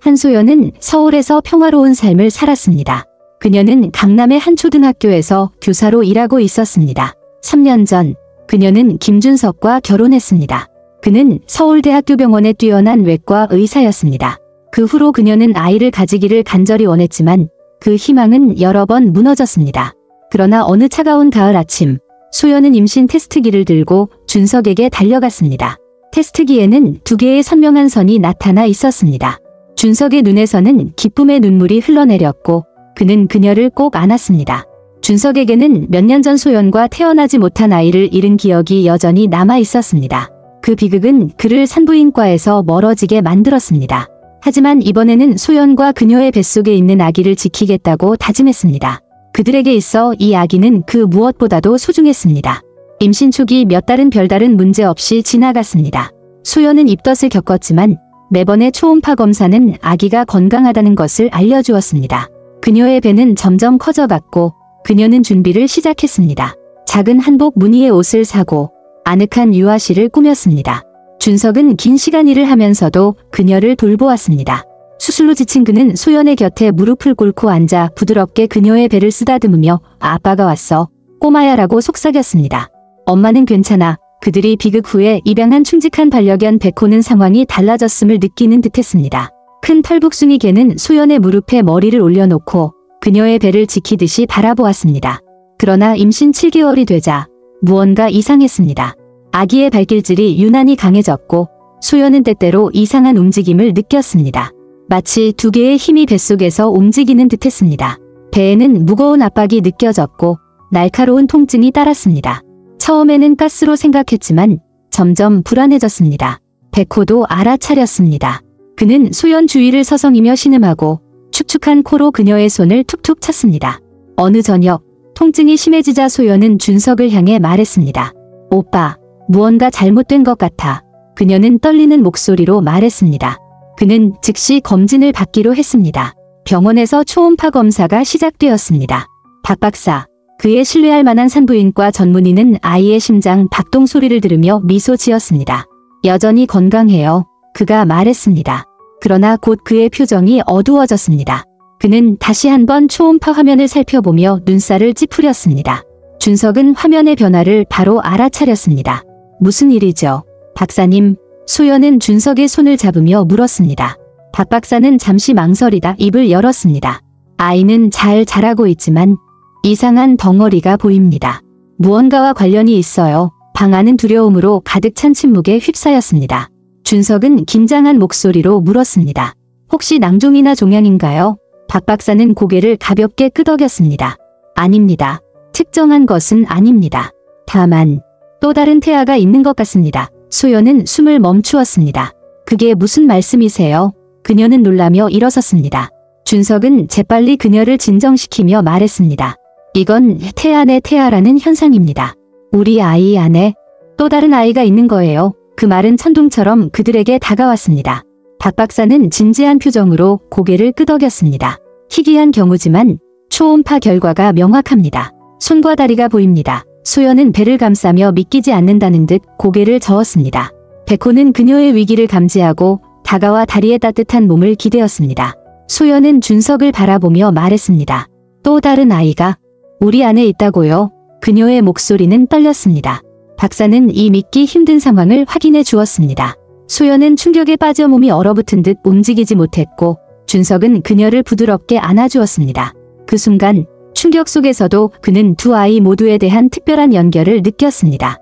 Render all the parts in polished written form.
한소연은 서울에서 평화로운 삶을 살았습니다. 그녀는 강남의 한 초등학교에서 교사로 일하고 있었습니다. 3년 전 그녀는 김준석과 결혼했습니다. 그는 서울대학교병원의 뛰어난 외과 의사였습니다. 그 후로 그녀는 아이를 가지기를 간절히 원했지만 그 희망은 여러 번 무너졌습니다. 그러나 어느 차가운 가을 아침, 소연은 임신 테스트기를 들고 준석에게 달려갔습니다. 테스트기에는 2개의 선명한 선이 나타나 있었습니다. 준석의 눈에서는 기쁨의 눈물이 흘러내렸고 그는 그녀를 꼭 안았습니다. 준석에게는 몇 년 전 소연과 태어나지 못한 아이를 잃은 기억이 여전히 남아 있었습니다. 그 비극은 그를 산부인과에서 멀어지게 만들었습니다. 하지만 이번에는 소연과 그녀의 뱃속에 있는 아기를 지키겠다고 다짐했습니다. 그들에게 있어 이 아기는 그 무엇보다도 소중했습니다. 임신 초기 몇 달은 별다른 문제 없이 지나갔습니다. 소연은 입덧을 겪었지만 매번의 초음파 검사는 아기가 건강하다는 것을 알려주었습니다. 그녀의 배는 점점 커져갔고 그녀는 준비를 시작했습니다. 작은 한복 무늬의 옷을 사고 아늑한 유아실을 꾸몄습니다. 준석은 긴 시간 일을 하면서도 그녀를 돌보았습니다. 수술로 지친 그는 소연의 곁에 무릎을 꿇고 앉아 부드럽게 그녀의 배를 쓰다듬으며 아빠가 왔어, 꼬마야라고 속삭였습니다. 엄마는 괜찮아. 그들이 비극 후에 입양한 충직한 반려견 백호는 상황이 달라졌음을 느끼는 듯했습니다. 큰 털북숭이 개는 소연의 무릎에 머리를 올려놓고 그녀의 배를 지키듯이 바라보았습니다. 그러나 임신 7개월이 되자 무언가 이상했습니다. 아기의 발길질이 유난히 강해졌고 소연은 때때로 이상한 움직임을 느꼈습니다. 마치 2개의 힘이 뱃속에서 움직이는 듯했습니다. 배에는 무거운 압박이 느껴졌고 날카로운 통증이 따랐습니다. 처음에는 가스로 생각했지만 점점 불안해졌습니다. 백호도 알아차렸습니다. 그는 소연 주위를 서성이며 신음하고 축축한 코로 그녀의 손을 툭툭 쳤습니다. 어느 저녁 통증이 심해지자 소연은 준석을 향해 말했습니다. 오빠, 무언가 잘못된 것 같아. 그녀는 떨리는 목소리로 말했습니다. 그는 즉시 검진을 받기로 했습니다. 병원에서 초음파 검사가 시작되었습니다. 박 박사, 그의 신뢰할 만한 산부인과 전문의는 아이의 심장 박동 소리를 들으며 미소 지었습니다. 여전히 건강해요. 그가 말했습니다. 그러나 곧 그의 표정이 어두워졌습니다. 그는 다시 한번 초음파 화면을 살펴보며 눈살을 찌푸렸습니다. 준석은 화면의 변화를 바로 알아차렸습니다. 무슨 일이죠? 박사님, 소연은 준석의 손을 잡으며 물었습니다. 박 박사는 잠시 망설이다 입을 열었습니다. 아이는 잘 자라고 있지만 이상한 덩어리가 보입니다. 무언가와 관련이 있어요. 방 안은 두려움으로 가득 찬 침묵에 휩싸였습니다. 준석은 긴장한 목소리로 물었습니다. 혹시 낭종이나 종양인가요? 박 박사는 고개를 가볍게 끄덕였습니다. 아닙니다. 특정한 것은 아닙니다. 다만 또 다른 태아가 있는 것 같습니다. 소연은 숨을 멈추었습니다. 그게 무슨 말씀이세요? 그녀는 놀라며 일어섰습니다. 준석은 재빨리 그녀를 진정시키며 말했습니다. 이건 태아 내 태아라는 현상입니다. 우리 아이 안에 또 다른 아이가 있는 거예요. 그 말은 천둥처럼 그들에게 다가왔습니다. 박 박사는 진지한 표정으로 고개를 끄덕였습니다. 희귀한 경우지만 초음파 결과가 명확합니다. 손과 다리가 보입니다. 소연은 배를 감싸며 믿기지 않는다는 듯 고개를 저었습니다. 백호는 그녀의 위기를 감지하고 다가와 다리의 따뜻한 몸을 기대었습니다. 소연은 준석을 바라보며 말했습니다. 또 다른 아이가 우리 안에 있다고요? 그녀의 목소리는 떨렸습니다. 박사는 이 믿기 힘든 상황을 확인해 주었습니다. 소연은 충격에 빠져 몸이 얼어붙은 듯 움직이지 못했고 준석은 그녀를 부드럽게 안아주었습니다. 그 순간 충격 속에서도 그는 두 아이 모두에 대한 특별한 연결을 느꼈습니다.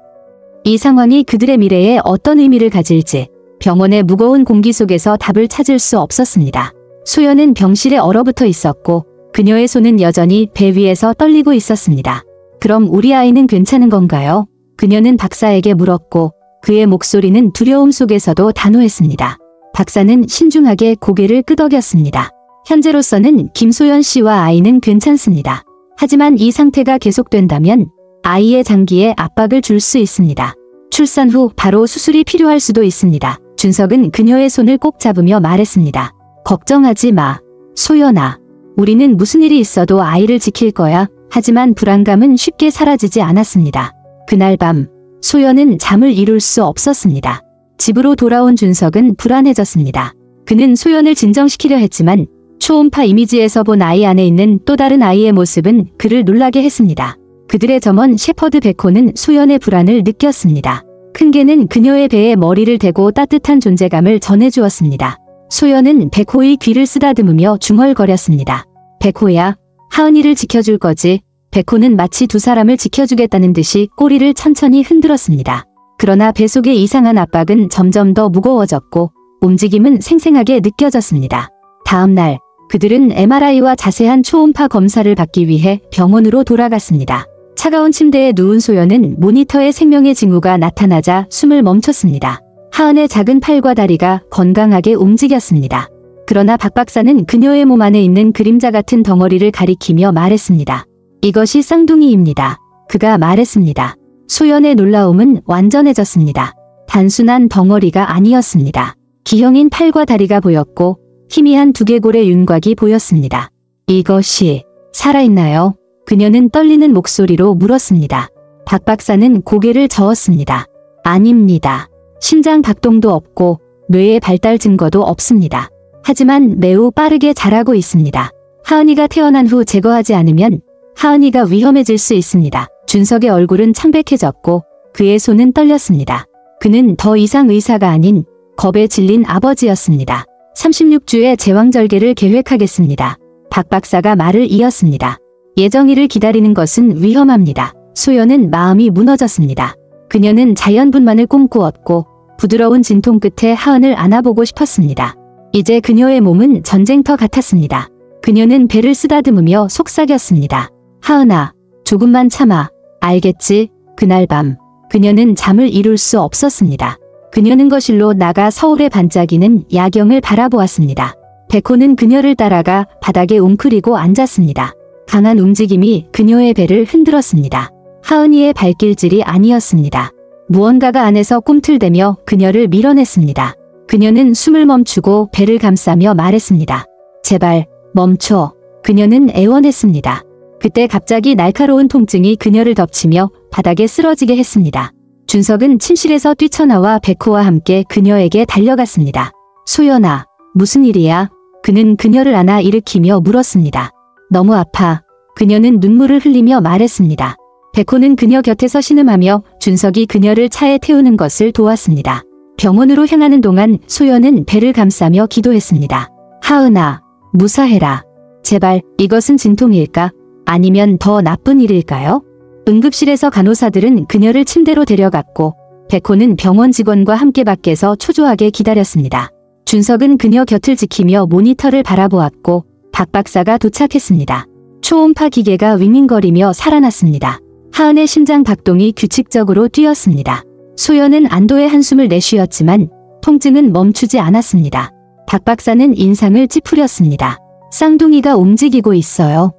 이 상황이 그들의 미래에 어떤 의미를 가질지 병원의 무거운 공기 속에서 답을 찾을 수 없었습니다. 소연은 병실에 얼어붙어 있었고 그녀의 손은 여전히 배 위에서 떨리고 있었습니다. 그럼 우리 아이는 괜찮은 건가요? 그녀는 박사에게 물었고 그의 목소리는 두려움 속에서도 단호했습니다. 박사는 신중하게 고개를 끄덕였습니다. 현재로서는 김소연 씨와 아이는 괜찮습니다. 하지만 이 상태가 계속된다면 아이의 장기에 압박을 줄 수 있습니다. 출산 후 바로 수술이 필요할 수도 있습니다. 준석은 그녀의 손을 꼭 잡으며 말했습니다. 걱정하지 마. 소연아. 우리는 무슨 일이 있어도 아이를 지킬 거야. 하지만 불안감은 쉽게 사라지지 않았습니다. 그날 밤 소연은 잠을 이룰 수 없었습니다. 집으로 돌아온 준석은 불안해졌습니다. 그는 소연을 진정시키려 했지만 초음파 이미지에서 본 아이 안에 있는 또 다른 아이의 모습은 그를 놀라게 했습니다. 그들의 점원 셰퍼드 베코는 소연의 불안을 느꼈습니다. 큰 개는 그녀의 배에 머리를 대고 따뜻한 존재감을 전해주었습니다. 소연은 베코의 귀를 쓰다듬으며 중얼거렸습니다. 베코야, 하은이를 지켜줄 거지? 베코는 마치 두 사람을 지켜주겠다는 듯이 꼬리를 천천히 흔들었습니다. 그러나 배 속의 이상한 압박은 점점 더 무거워졌고 움직임은 생생하게 느껴졌습니다. 다음 날 그들은 MRI와 자세한 초음파 검사를 받기 위해 병원으로 돌아갔습니다. 차가운 침대에 누운 소연은 모니터에 생명의 징후가 나타나자 숨을 멈췄습니다. 하은의 작은 팔과 다리가 건강하게 움직였습니다. 그러나 박 박사는 그녀의 몸 안에 있는 그림자 같은 덩어리를 가리키며 말했습니다. 이것이 쌍둥이입니다. 그가 말했습니다. 소연의 놀라움은 완전해졌습니다. 단순한 덩어리가 아니었습니다. 기형인 팔과 다리가 보였고 희미한 두개골의 윤곽이 보였습니다. 이것이 살아있나요? 그녀는 떨리는 목소리로 물었습니다. 박 박사는 고개를 저었습니다. 아닙니다. 심장 박동도 없고 뇌의 발달 증거도 없습니다. 하지만 매우 빠르게 자라고 있습니다. 하은이가 태어난 후 제거하지 않으면 하은이가 위험해질 수 있습니다. 준석의 얼굴은 창백해졌고 그의 손은 떨렸습니다. 그는 더 이상 의사가 아닌 겁에 질린 아버지였습니다. 36주의 제왕절개를 계획하겠습니다. 박 박사가 말을 이었습니다. 예정일을 기다리는 것은 위험합니다. 소연은 마음이 무너졌습니다. 그녀는 자연분만을 꿈꾸었고 부드러운 진통 끝에 하은을 안아보고 싶었습니다. 이제 그녀의 몸은 전쟁터 같았습니다. 그녀는 배를 쓰다듬으며 속삭였습니다. 하은아, 조금만 참아. 알겠지? 그날 밤 그녀는 잠을 이룰 수 없었습니다. 그녀는 거실로 나가 서울의 반짝이는 야경을 바라보았습니다. 베코는 그녀를 따라가 바닥에 웅크리고 앉았습니다. 강한 움직임이 그녀의 배를 흔들었습니다. 하은이의 발길질이 아니었습니다. 무언가가 안에서 꿈틀대며 그녀를 밀어냈습니다. 그녀는 숨을 멈추고 배를 감싸며 말했습니다. 제발 멈춰. 그녀는 애원했습니다. 그때 갑자기 날카로운 통증이 그녀를 덮치며 바닥에 쓰러지게 했습니다. 준석은 침실에서 뛰쳐나와 베코와 함께 그녀에게 달려갔습니다. 소연아, 무슨 일이야? 그는 그녀를 안아 일으키며 물었습니다. 너무 아파. 그녀는 눈물을 흘리며 말했습니다. 베코는 그녀 곁에서 신음하며 준석이 그녀를 차에 태우는 것을 도왔습니다. 병원으로 향하는 동안 소연은 배를 감싸며 기도했습니다. 하은아, 무사해라. 제발 이것은 진통일까? 아니면 더 나쁜 일일까요? 응급실에서 간호사들은 그녀를 침대로 데려갔고 베코는 병원 직원과 함께 밖에서 초조하게 기다렸습니다. 준석은 그녀 곁을 지키며 모니터를 바라보았고 박 박사가 도착했습니다. 초음파 기계가 윙윙거리며 살아났습니다. 하은의 심장 박동이 규칙적으로 뛰었습니다. 소연은 안도의 한숨을 내쉬었지만 통증은 멈추지 않았습니다. 박 박사는 인상을 찌푸렸습니다. 쌍둥이가 움직이고 있어요.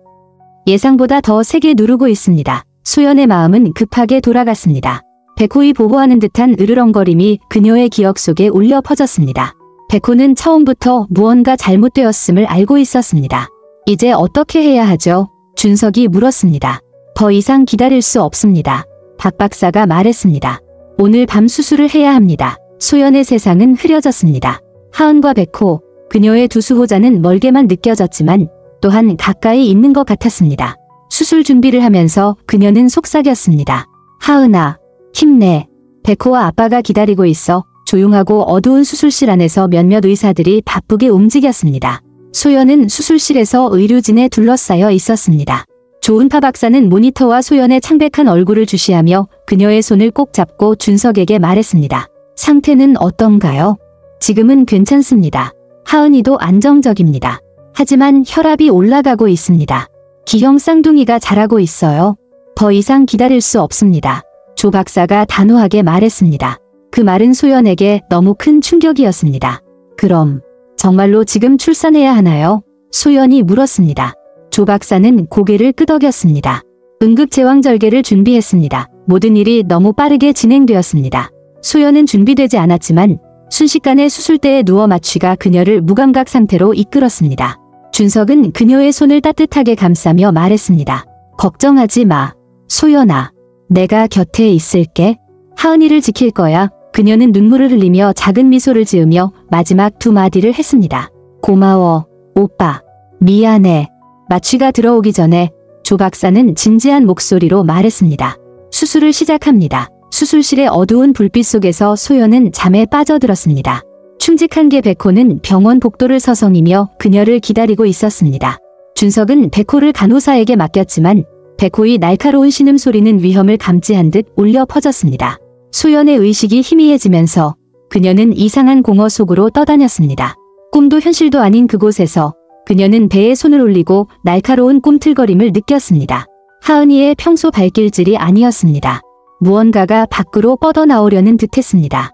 예상보다 더 세게 누르고 있습니다. 소연의 마음은 급하게 돌아갔습니다. 베코이 보호하는 듯한 으르렁거림이 그녀의 기억 속에 울려 퍼졌습니다. 베코는 처음부터 무언가 잘못되었음을 알고 있었습니다. 이제 어떻게 해야 하죠? 준석이 물었습니다. 더 이상 기다릴 수 없습니다. 박 박사가 말했습니다. 오늘 밤 수술을 해야 합니다. 소연의 세상은 흐려졌습니다. 하은과 베코, 그녀의 두 수호자는 멀게만 느껴졌지만 또한 가까이 있는 것 같았습니다. 수술 준비를 하면서 그녀는 속삭였습니다. 하은아, 힘내. 베코와 아빠가 기다리고 있어. 조용하고 어두운 수술실 안에서 몇몇 의사들이 바쁘게 움직였습니다. 소연은 수술실에서 의료진에 둘러싸여 있었습니다. 조은파 박사는 모니터와 소연의 창백한 얼굴을 주시하며 그녀의 손을 꼭 잡고 준석에게 말했습니다. 상태는 어떤가요? 지금은 괜찮습니다. 하은이도 안정적입니다. 하지만 혈압이 올라가고 있습니다. 기형 쌍둥이가 자라고 있어요. 더 이상 기다릴 수 없습니다. 조 박사가 단호하게 말했습니다. 그 말은 소연에게 너무 큰 충격이었습니다. 그럼 정말로 지금 출산해야 하나요? 소연이 물었습니다. 조 박사는 고개를 끄덕였습니다. 응급 제왕절개를 준비했습니다. 모든 일이 너무 빠르게 진행되었습니다. 소연은 준비되지 않았지만 순식간에 수술대에 누워 마취가 그녀를 무감각 상태로 이끌었습니다. 준석은 그녀의 손을 따뜻하게 감싸며 말했습니다. 걱정하지 마. 소연아, 내가 곁에 있을게. 하은이를 지킬 거야. 그녀는 눈물을 흘리며 작은 미소를 지으며 마지막 두 마디를 했습니다. 고마워, 오빠. 미안해. 마취가 들어오기 전에 조 박사는 진지한 목소리로 말했습니다. 수술을 시작합니다. 수술실의 어두운 불빛 속에서 소연은 잠에 빠져들었습니다. 충직한 게 백호는 병원 복도를 서성이며 그녀를 기다리고 있었습니다. 준석은 백호를 간호사에게 맡겼지만 백호의 날카로운 신음소리는 위험을 감지한 듯 울려 퍼졌습니다. 소연의 의식이 희미해지면서 그녀는 이상한 공허 속으로 떠다녔습니다. 꿈도 현실도 아닌 그곳에서 그녀는 배에 손을 올리고 날카로운 꿈틀거림을 느꼈습니다. 하은이의 평소 발길질이 아니었습니다. 무언가가 밖으로 뻗어나오려는 듯했습니다.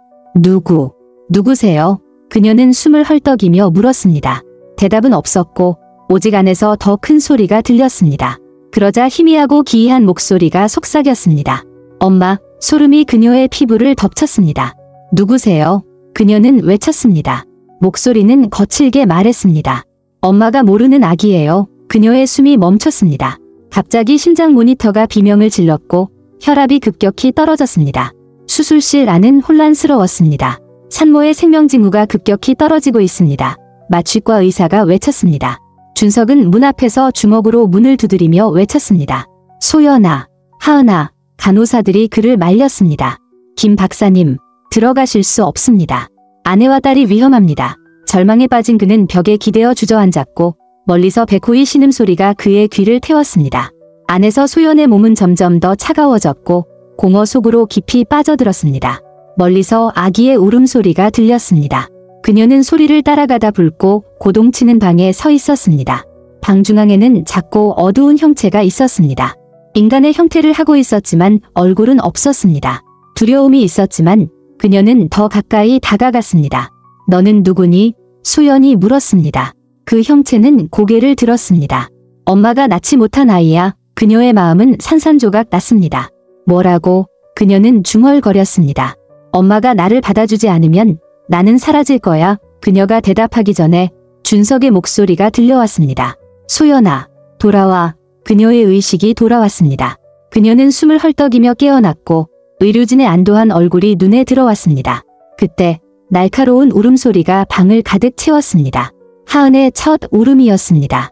누구세요? 그녀는 숨을 헐떡이며 물었습니다. 대답은 없었고 오직 안에서 더 큰 소리가 들렸습니다. 그러자 희미하고 기이한 목소리가 속삭였습니다. 엄마. 소름이 그녀의 피부를 덮쳤습니다. 누구세요? 그녀는 외쳤습니다. 목소리는 거칠게 말했습니다. 엄마가 모르는 아기예요. 그녀의 숨이 멈췄습니다. 갑자기 심장 모니터가 비명을 질렀고 혈압이 급격히 떨어졌습니다. 수술실 안은 혼란스러웠습니다. 산모의 생명징후가 급격히 떨어지고 있습니다. 마취과 의사가 외쳤습니다. 준석은 문 앞에서 주먹으로 문을 두드리며 외쳤습니다. 소연아, 하은아. 간호사들이 그를 말렸습니다. 김 박사님, 들어가실 수 없습니다. 아내와 딸이 위험합니다. 절망에 빠진 그는 벽에 기대어 주저앉았고 멀리서 백호의 신음소리가 그의 귀를 태웠습니다. 안에서 소연의 몸은 점점 더 차가워졌고 공허 속으로 깊이 빠져들었습니다. 멀리서 아기의 울음소리가 들렸습니다. 그녀는 소리를 따라가다 붉고 고동치는 방에 서 있었습니다. 방 중앙에는 작고 어두운 형체가 있었습니다. 인간의 형태를 하고 있었지만 얼굴은 없었습니다. 두려움이 있었지만 그녀는 더 가까이 다가갔습니다. 너는 누구니? 소연이 물었습니다. 그 형체는 고개를 들었습니다. 엄마가 낳지 못한 아이야. 그녀의 마음은 산산조각 났습니다. 뭐라고? 그녀는 중얼거렸습니다. 엄마가 나를 받아주지 않으면 나는 사라질 거야. 그녀가 대답하기 전에 준석의 목소리가 들려왔습니다. 소연아, 돌아와. 그녀의 의식이 돌아왔습니다. 그녀는 숨을 헐떡이며 깨어났고 의료진의 안도한 얼굴이 눈에 들어왔습니다. 그때 날카로운 울음소리가 방을 가득 채웠습니다. 하은의 첫 울음이었습니다.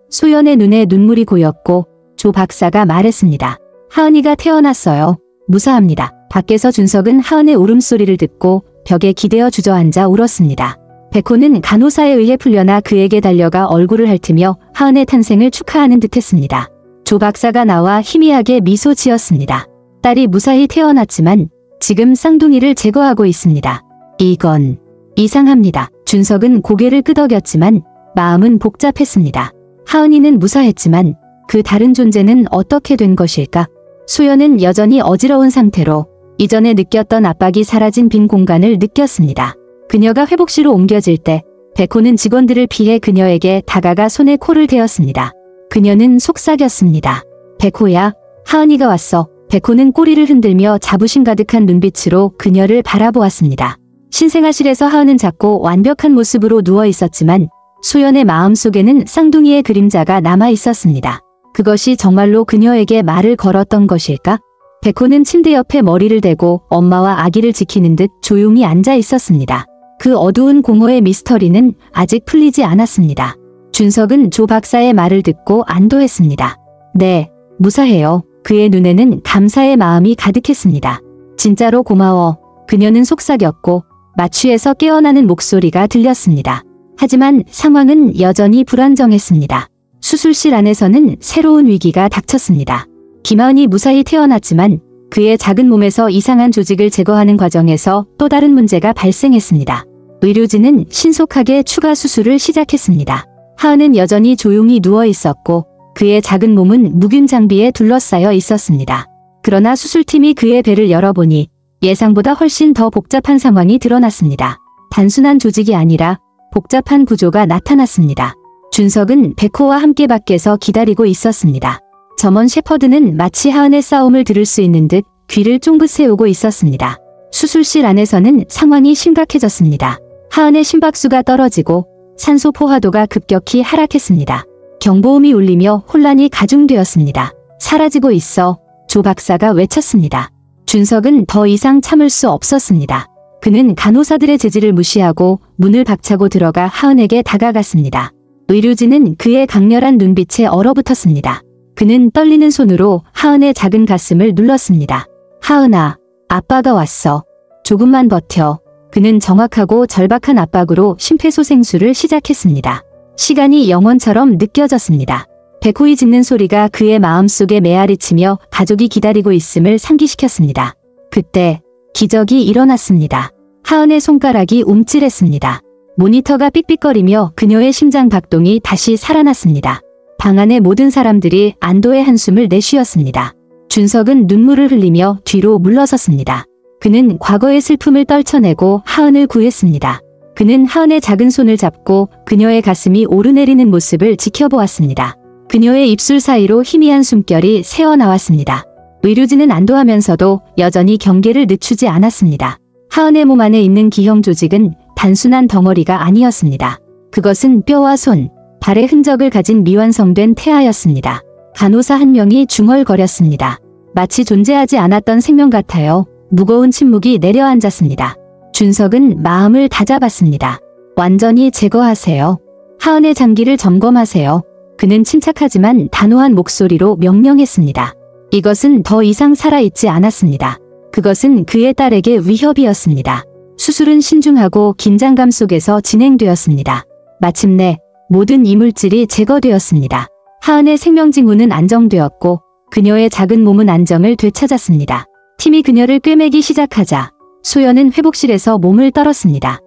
소연의 눈에 눈물이 고였고 조 박사가 말했습니다. 하은이가 태어났어요. 무사합니다. 밖에서 준석은 하은의 울음소리를 듣고 벽에 기대어 주저앉아 울었습니다. 백호는 간호사에 의해 풀려나 그에게 달려가 얼굴을 핥으며 하은의 탄생을 축하하는 듯했습니다. 조 박사가 나와 희미하게 미소 지었습니다. 딸이 무사히 태어났지만 지금 쌍둥이를 제거하고 있습니다. 이건 이상합니다. 준석은 고개를 끄덕였지만 마음은 복잡했습니다. 하은이는 무사했지만 그 다른 존재는 어떻게 된 것일까? 소연은 여전히 어지러운 상태로 이전에 느꼈던 압박이 사라진 빈 공간을 느꼈습니다. 그녀가 회복실로 옮겨질 때 백호는 직원들을 피해 그녀에게 다가가 손에 코를 대었습니다. 그녀는 속삭였습니다. 백호야, 하은이가 왔어. 백호는 꼬리를 흔들며 자부심 가득한 눈빛으로 그녀를 바라보았습니다. 신생아실에서 하은은 작고 완벽한 모습으로 누워 있었지만 소연의 마음속에는 쌍둥이의 그림자가 남아 있었습니다. 그것이 정말로 그녀에게 말을 걸었던 것일까? 백호는 침대 옆에 머리를 대고 엄마와 아기를 지키는 듯 조용히 앉아 있었습니다. 그 어두운 공허의 미스터리는 아직 풀리지 않았습니다. 준석은 조 박사의 말을 듣고 안도했습니다. 네, 무사해요. 그의 눈에는 감사의 마음이 가득했습니다. 진짜로 고마워. 그녀는 속삭였고 마취에서 깨어나는 목소리가 들렸습니다. 하지만 상황은 여전히 불안정했습니다. 수술실 안에서는 새로운 위기가 닥쳤습니다. 김하은이 무사히 태어났지만 그의 작은 몸에서 이상한 조직을 제거하는 과정에서 또 다른 문제가 발생했습니다. 의료진은 신속하게 추가 수술을 시작했습니다. 하은은 여전히 조용히 누워 있었고 그의 작은 몸은 묵은 장비에 둘러싸여 있었습니다. 그러나 수술팀이 그의 배를 열어보니 예상보다 훨씬 더 복잡한 상황이 드러났습니다. 단순한 조직이 아니라 복잡한 구조가 나타났습니다. 준석은 백호와 함께 밖에서 기다리고 있었습니다. 점원 셰퍼드는 마치 하은의 싸움을 들을 수 있는 듯 귀를 쫑긋 세우고 있었습니다. 수술실 안에서는 상황이 심각해졌습니다. 하은의 심박수가 떨어지고 산소 포화도가 급격히 하락했습니다. 경보음이 울리며 혼란이 가중되었습니다. 사라지고 있어. 조 박사가 외쳤습니다. 준석은 더 이상 참을 수 없었습니다. 그는 간호사들의 제지를 무시하고 문을 박차고 들어가 하은에게 다가갔습니다. 의료진은 그의 강렬한 눈빛에 얼어붙었습니다. 그는 떨리는 손으로 하은의 작은 가슴을 눌렀습니다. 하은아, 아빠가 왔어. 조금만 버텨. 그는 정확하고 절박한 압박으로 심폐소생술을 시작했습니다. 시간이 영원처럼 느껴졌습니다. 백호이 짖는 소리가 그의 마음속에 메아리치며 가족이 기다리고 있음을 상기시켰습니다. 그때 기적이 일어났습니다. 하은의 손가락이 움찔했습니다. 모니터가 삑삑거리며 그녀의 심장 박동이 다시 살아났습니다. 방 안의 모든 사람들이 안도의 한숨을 내쉬었습니다. 준석은 눈물을 흘리며 뒤로 물러섰습니다. 그는 과거의 슬픔을 떨쳐내고 하은을 구했습니다. 그는 하은의 작은 손을 잡고 그녀의 가슴이 오르내리는 모습을 지켜보았습니다. 그녀의 입술 사이로 희미한 숨결이 새어나왔습니다. 의료진은 안도하면서도 여전히 경계를 늦추지 않았습니다. 하은의 몸 안에 있는 기형 조직은 단순한 덩어리가 아니었습니다. 그것은 뼈와 손, 발의 흔적을 가진 미완성된 태아였습니다. 간호사 한 명이 중얼거렸습니다. 마치 존재하지 않았던 생명 같아요. 무거운 침묵이 내려앉았습니다. 준석은 마음을 다잡았습니다. 완전히 제거하세요. 하은의 장기를 점검하세요. 그는 침착하지만 단호한 목소리로 명령했습니다. 이것은 더 이상 살아있지 않았습니다. 그것은 그의 딸에게 위협이었습니다. 수술은 신중하고 긴장감 속에서 진행되었습니다. 마침내 모든 이물질이 제거되었습니다. 하은의 생명징후는 안정되었고 그녀의 작은 몸은 안정을 되찾았습니다. 팀이 그녀를 꿰매기 시작하자 소연은 회복실에서 몸을 떨었습니다.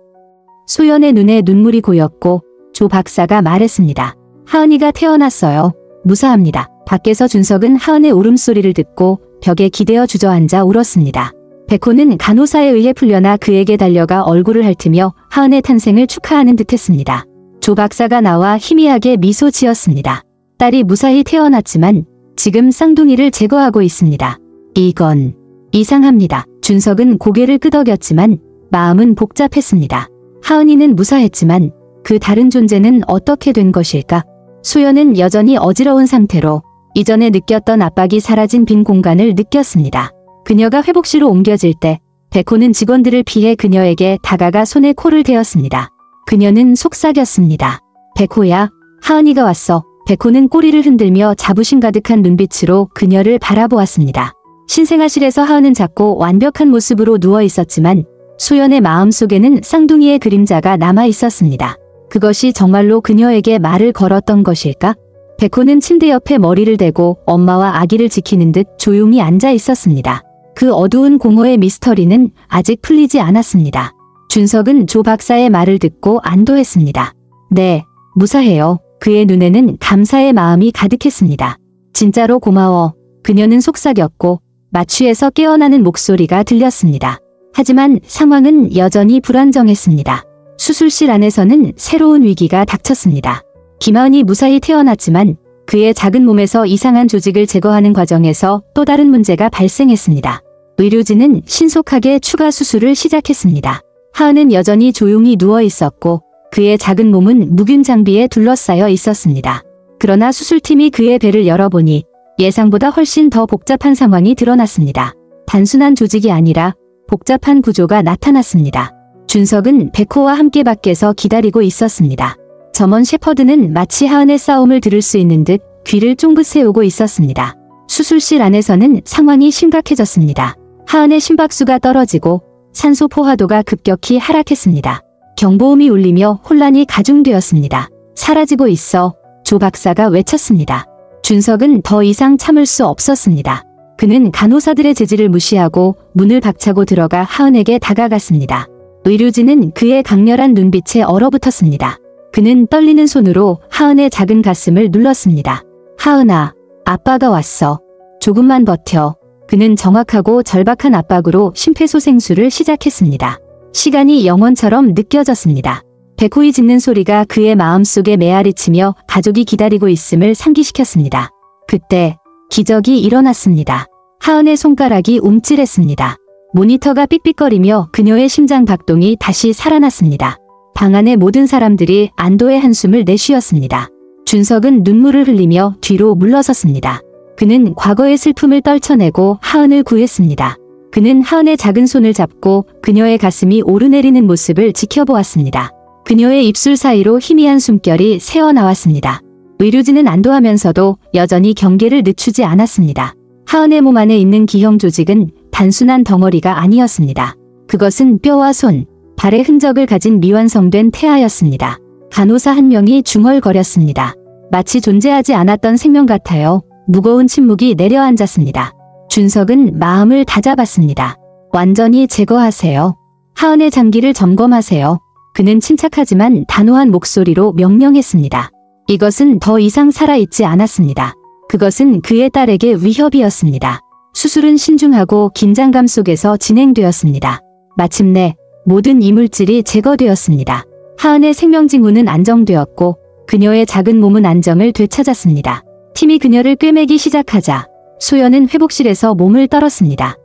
소연의 눈에 눈물이 고였고 조 박사가 말했습니다. 하은이가 태어났어요. 무사합니다. 밖에서 준석은 하은의 울음소리를 듣고 벽에 기대어 주저앉아 울었습니다. 백호는 간호사에 의해 풀려나 그에게 달려가 얼굴을 핥으며 하은의 탄생을 축하하는 듯했습니다. 조 박사가 나와 희미하게 미소 지었습니다. 딸이 무사히 태어났지만 지금 쌍둥이를 제거하고 있습니다. 이건 이상합니다. 준석은 고개를 끄덕였지만 마음은 복잡했습니다. 하은이는 무사했지만 그 다른 존재는 어떻게 된 것일까? 소연은 여전히 어지러운 상태로 이전에 느꼈던 압박이 사라진 빈 공간을 느꼈습니다. 그녀가 회복실로 옮겨질 때 백호는 직원들을 피해 그녀에게 다가가 손에 코를 대었습니다. 그녀는 속삭였습니다. 백호야, 하은이가 왔어. 백호는 꼬리를 흔들며 자부심 가득한 눈빛으로 그녀를 바라보았습니다. 신생아실에서 하은은 작고 완벽한 모습으로 누워 있었지만 소연의 마음속에는 쌍둥이의 그림자가 남아 있었습니다. 그것이 정말로 그녀에게 말을 걸었던 것일까? 백호는 침대 옆에 머리를 대고 엄마와 아기를 지키는 듯 조용히 앉아 있었습니다. 그 어두운 공허의 미스터리는 아직 풀리지 않았습니다. 준석은 조 박사의 말을 듣고 안도했습니다. 네, 무사해요. 그의 눈에는 감사의 마음이 가득했습니다. 진짜로 고마워. 그녀는 속삭였고 마취에서 깨어나는 목소리가 들렸습니다. 하지만 상황은 여전히 불안정했습니다. 수술실 안에서는 새로운 위기가 닥쳤습니다. 김하은이 무사히 태어났지만 그의 작은 몸에서 이상한 조직을 제거하는 과정에서 또 다른 문제가 발생했습니다. 의료진은 신속하게 추가 수술을 시작했습니다. 하은은 여전히 조용히 누워 있었고 그의 작은 몸은 묵은 장비에 둘러싸여 있었습니다. 그러나 수술팀이 그의 배를 열어보니 예상보다 훨씬 더 복잡한 상황이 드러났습니다. 단순한 조직이 아니라 복잡한 구조가 나타났습니다. 준석은 백호와 함께 밖에서 기다리고 있었습니다. 점원 셰퍼드는 마치 하은의 싸움을 들을 수 있는 듯 귀를 쫑긋 세우고 있었습니다. 수술실 안에서는 상황이 심각해졌습니다. 하은의 심박수가 떨어지고 산소 포화도가 급격히 하락했습니다. 경보음이 울리며 혼란이 가중되었습니다. 사라지고 있어. 조 박사가 외쳤습니다. 준석은 더 이상 참을 수 없었습니다. 그는 간호사들의 제지를 무시하고 문을 박차고 들어가 하은에게 다가갔습니다. 의료진은 그의 강렬한 눈빛에 얼어붙었습니다. 그는 떨리는 손으로 하은의 작은 가슴을 눌렀습니다. 하은아, 아빠가 왔어. 조금만 버텨. 그는 정확하고 절박한 압박으로 심폐소생술을 시작했습니다. 시간이 영원처럼 느껴졌습니다. 백호이 짖는 소리가 그의 마음속에 메아리치며 가족이 기다리고 있음을 상기시켰습니다. 그때 기적이 일어났습니다. 하은의 손가락이 움찔했습니다. 모니터가 삑삑거리며 그녀의 심장 박동이 다시 살아났습니다. 방 안의 모든 사람들이 안도의 한숨을 내쉬었습니다. 준석은 눈물을 흘리며 뒤로 물러섰습니다. 그는 과거의 슬픔을 떨쳐내고 하은을 구했습니다. 그는 하은의 작은 손을 잡고 그녀의 가슴이 오르내리는 모습을 지켜보았습니다. 그녀의 입술 사이로 희미한 숨결이 새어나왔습니다. 의료진은 안도하면서도 여전히 경계를 늦추지 않았습니다. 하은의 몸 안에 있는 기형 조직은 단순한 덩어리가 아니었습니다. 그것은 뼈와 손, 발의 흔적을 가진 미완성된 태아였습니다. 간호사 한 명이 중얼거렸습니다. 마치 존재하지 않았던 생명 같아요. 무거운 침묵이 내려앉았습니다. 준석은 마음을 다잡았습니다. 완전히 제거하세요. 하은의 장기를 점검하세요. 그는 침착하지만 단호한 목소리로 명령했습니다. 이것은 더 이상 살아있지 않았습니다. 그것은 그의 딸에게 위협이었습니다. 수술은 신중하고 긴장감 속에서 진행되었습니다. 마침내 모든 이물질이 제거되었습니다. 하은의 생명징후는 안정되었고 그녀의 작은 몸은 안정을 되찾았습니다. 팀이 그녀를 꿰매기 시작하자 소연은 회복실에서 몸을 떨었습니다.